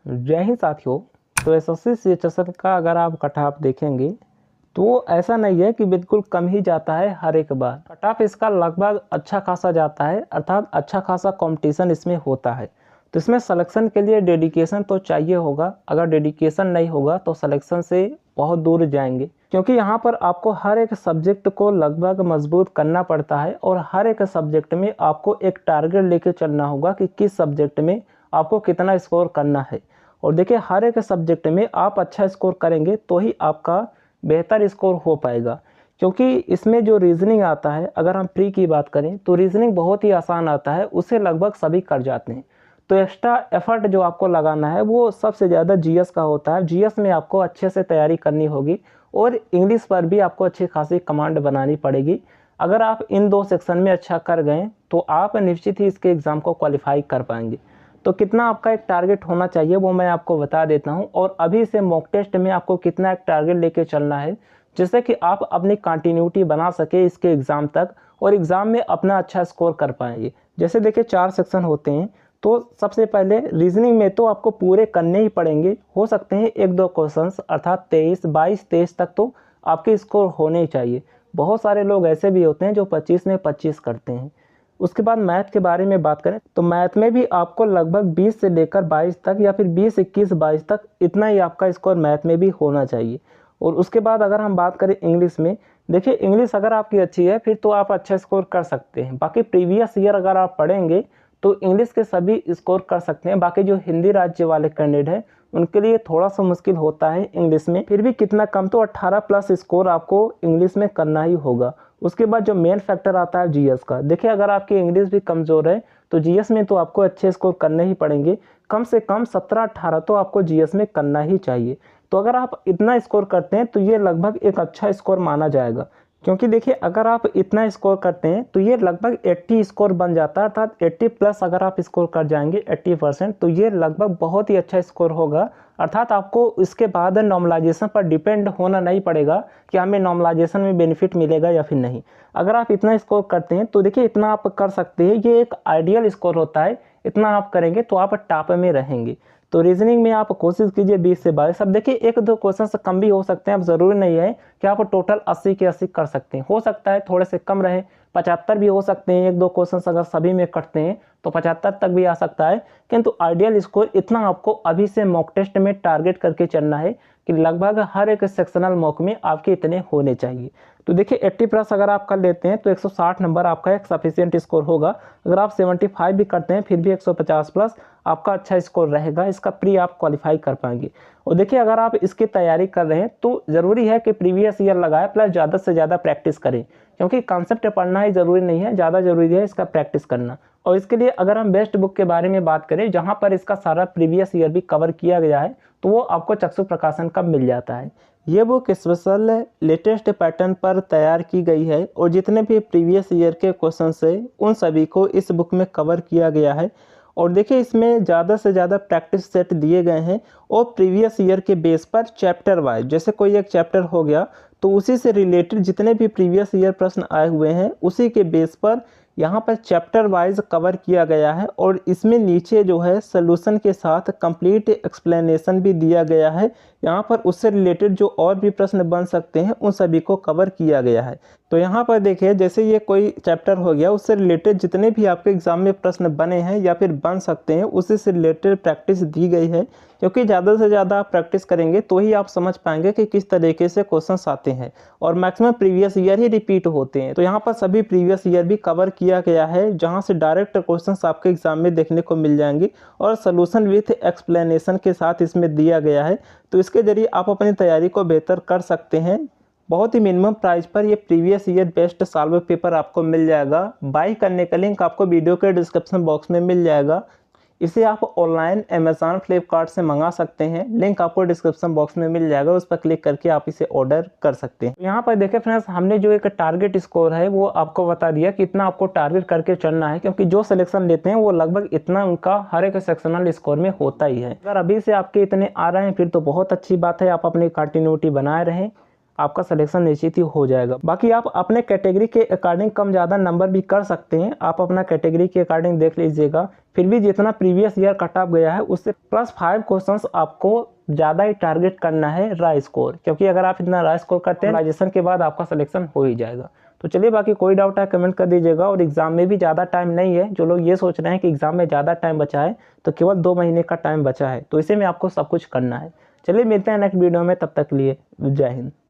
जय हिंद साथियों। तो एसएससी सीएचएसएल का अगर आप कट ऑफ देखेंगे तो ऐसा नहीं है कि बिल्कुल कम ही जाता है हर एक बार। कट ऑफ इसका लगभग अच्छा खासा जाता है, अर्थात अच्छा खासा कंपटीशन इसमें होता है। तो इसमें सिलेक्शन के लिए डेडिकेशन तो चाहिए होगा। अगर डेडिकेशन नहीं होगा तो सिलेक्शन से बहुत दूर जाएंगे, क्योंकि यहाँ पर आपको हर एक सब्जेक्ट को लगभग मजबूत करना पड़ता है और हर एक सब्जेक्ट में आपको एक टारगेट लेके चलना होगा कि किस सब्जेक्ट में आपको कितना स्कोर करना है। और देखिए, हर एक सब्जेक्ट में आप अच्छा स्कोर करेंगे तो ही आपका बेहतर स्कोर हो पाएगा। क्योंकि इसमें जो रीजनिंग आता है, अगर हम प्री की बात करें तो रीजनिंग बहुत ही आसान आता है, उसे लगभग सभी कर जाते हैं। तो एक्स्ट्रा एफर्ट जो आपको लगाना है वो सबसे ज़्यादा जीएस का होता है। जीएस में आपको अच्छे से तैयारी करनी होगी और इंग्लिश पर भी आपको अच्छी खासी कमांड बनानी पड़ेगी। अगर आप इन दो सेक्शन में अच्छा कर गए तो आप निश्चित ही इसके एग्ज़ाम को क्वालिफाई कर पाएंगे। तो कितना आपका एक टारगेट होना चाहिए वो मैं आपको बता देता हूं, और अभी से मॉक टेस्ट में आपको कितना एक टारगेट लेके चलना है, जिससे कि आप अपनी कंटिन्यूटी बना सके इसके एग्ज़ाम तक और एग्ज़ाम में अपना अच्छा स्कोर कर पाएंगे। जैसे देखिए, 4 सेक्शन होते हैं। तो सबसे पहले रीजनिंग में तो आपको पूरे करने ही पड़ेंगे। हो सकते हैं 1-2 क्वेश्चंस, अर्थात 22 तक तो आपके स्कोर होने ही चाहिए। बहुत सारे लोग ऐसे भी होते हैं जो 25 में 25 करते हैं। उसके बाद मैथ के बारे में बात करें तो मैथ में भी आपको लगभग 20 से लेकर 22 तक, या फिर 20, 21, 22 तक इतना ही आपका स्कोर मैथ में भी होना चाहिए। और उसके बाद अगर हम बात करें इंग्लिश में, देखिए इंग्लिश अगर आपकी अच्छी है फिर तो आप अच्छा स्कोर कर सकते हैं। बाकी प्रीवियस ईयर अगर आप पढ़ेंगे तो इंग्लिश के सभी स्कोर कर सकते हैं। बाकी जो हिंदी राज्य वाले कैंडिडेट हैं उनके लिए थोड़ा सा मुश्किल होता है इंग्लिश में, फिर भी कितना कम तो 18+ स्कोर आपको इंग्लिश में करना ही होगा। उसके बाद जो मेन फैक्टर आता है जीएस का, देखिए अगर आपकी इंग्लिश भी कमज़ोर है तो जीएस में तो आपको अच्छे स्कोर करने ही पड़ेंगे। कम से कम 17-18 तो आपको जीएस में करना ही चाहिए। तो अगर आप इतना स्कोर करते हैं तो ये लगभग एक अच्छा स्कोर माना जाएगा। क्योंकि देखिए, अगर आप इतना स्कोर करते हैं तो ये लगभग 80 स्कोर बन जाता है, अर्थात 80+ अगर आप स्कोर कर जाएंगे 80%, तो ये लगभग बहुत ही अच्छा स्कोर होगा। अर्थात आपको इसके बाद नॉर्मलाइजेशन पर डिपेंड होना नहीं पड़ेगा कि हमें नॉर्मलाइजेशन में बेनिफिट मिलेगा या फिर नहीं। अगर आप इतना स्कोर करते हैं तो देखिए इतना आप कर सकते हैं, ये एक आइडियल स्कोर होता है। इतना आप करेंगे तो आप टॉप में रहेंगे। तो रीजनिंग में आप कोशिश कीजिए 20 से 22। अब देखिए 1-2 क्वेश्चन से कम भी हो सकते हैं। अब ज़रूरी नहीं है कि आप टोटल 80 के 80 कर सकते हैं। हो सकता है थोड़े से कम रहे, 75 भी हो सकते हैं। 1-2 क्वेश्चन अगर सभी में कटते हैं तो 75 तक भी आ सकता है। किंतु आइडियल स्कोर इतना आपको अभी से मॉक टेस्ट में टारगेट करके चलना है कि लगभग हर एक सेक्शनल मॉक में आपके इतने होने चाहिए। तो देखिए 80+ अगर आप कर लेते हैं तो 160 नंबर आपका एक सफिशिएंट स्कोर होगा। अगर आप 75 भी करते हैं फिर भी 150+ आपका अच्छा स्कोर रहेगा। इसका प्री आप क्वालिफाई कर पाएंगे। और देखिए, अगर आप इसकी तैयारी कर रहे हैं तो ज़रूरी है कि प्रीवियस ईयर लगाए प्लस ज़्यादा से ज़्यादा प्रैक्टिस करें, क्योंकि कॉन्सेप्ट पढ़ना ही ज़रूरी नहीं है, ज़्यादा ज़रूरी है इसका प्रैक्टिस करना। और इसके लिए अगर हम बेस्ट बुक के बारे में बात करें जहाँ पर इसका सारा प्रीवियस ईयर भी कवर किया गया है, तो वो आपको चक्षु प्रकाशन का मिल जाता है। ये बुक स्पेशल लेटेस्ट पैटर्न पर तैयार की गई है और जितने भी प्रीवियस ईयर के क्वेश्चन है उन सभी को इस बुक में कवर किया गया है। और देखिए, इसमें ज़्यादा से ज़्यादा प्रैक्टिस सेट दिए गए हैं और प्रीवियस ईयर के बेस पर चैप्टर वाइज, जैसे कोई एक चैप्टर हो गया तो उसी से रिलेटेड जितने भी प्रीवियस ईयर प्रश्न आए हुए हैं उसी के बेस पर यहाँ पर चैप्टर वाइज कवर किया गया है। और इसमें नीचे जो है सॉल्यूशन के साथ कंप्लीट एक्सप्लेनेशन भी दिया गया है। यहाँ पर उससे रिलेटेड जो और भी प्रश्न बन सकते हैं उन सभी को कवर किया गया है। तो यहाँ पर देखिए, जैसे ये कोई चैप्टर हो गया, उससे रिलेटेड जितने भी आपके एग्जाम में प्रश्न बने हैं या फिर बन सकते हैं उसी से रिलेटेड प्रैक्टिस दी गई है। क्योंकि ज़्यादा से ज़्यादा आप प्रैक्टिस करेंगे तो ही आप समझ पाएंगे कि किस तरीके से क्वेश्चंस आते हैं। और मैक्सिमम प्रीवियस ईयर ही रिपीट होते हैं, तो यहाँ पर सभी प्रीवियस ईयर भी कवर किया गया है, जहाँ से डायरेक्ट क्वेश्चंस आपके एग्जाम में देखने को मिल जाएंगे और सोल्यूशन विथ एक्सप्लेनेशन के साथ इसमें दिया गया है। तो इसके जरिए आप अपनी तैयारी को बेहतर कर सकते हैं। बहुत ही मिनिमम प्राइस पर ये previous year best solve paper आपको मिल जाएगा। बाई करने का लिंक आपको वीडियो के डिस्क्रिप्शन बॉक्स में मिल जाएगा। इसे आप ऑनलाइन अमेज़ॉन, फ्लिपकार्ट से मंगा सकते हैं। लिंक आपको डिस्क्रिप्शन बॉक्स में मिल जाएगा, उस पर क्लिक करके आप इसे ऑर्डर कर सकते हैं। यहाँ पर देखें फ्रेंड्स, हमने जो एक टारगेट स्कोर है वो आपको बता दिया कि इतना आपको टारगेट करके चलना है, क्योंकि जो सिलेक्शन लेते हैं वो लगभग इतना उनका हर एक सेक्शनल स्कोर में होता ही है। अगर अभी से आपके इतने आ रहे हैं फिर तो बहुत अच्छी बात है, आप अपनी कंटिन्यूटी बनाए रहें। आपका सिलेक्शन निश्चित ही हो जाएगा। बाकी आप अपने कैटेगरी के अकॉर्डिंग कम ज़्यादा नंबर भी कर सकते हैं, आप अपना कैटेगरी के अकॉर्डिंग देख लीजिएगा। फिर भी जितना प्रीवियस ईयर कट ऑफ गया है उससे +5 क्वेश्चंस आपको ज़्यादा ही टारगेट करना है राय स्कोर, क्योंकि अगर आप इतना राय स्कोर करते हैं ग्रेजुएशन के बाद आपका सिलेक्शन हो ही जाएगा। तो चलिए, बाकी कोई डाउट है कमेंट कर दीजिएगा। और एग्ज़ाम में भी ज़्यादा टाइम नहीं है, जो लोग ये सोच रहे हैं कि एग्ज़ाम में ज़्यादा टाइम बचा है, तो केवल 2 महीने का टाइम बचा है, तो इसे में आपको सब कुछ करना है। चलिए मिलते हैं नेक्स्ट वीडियो में, तब तक के लिए जय हिंद।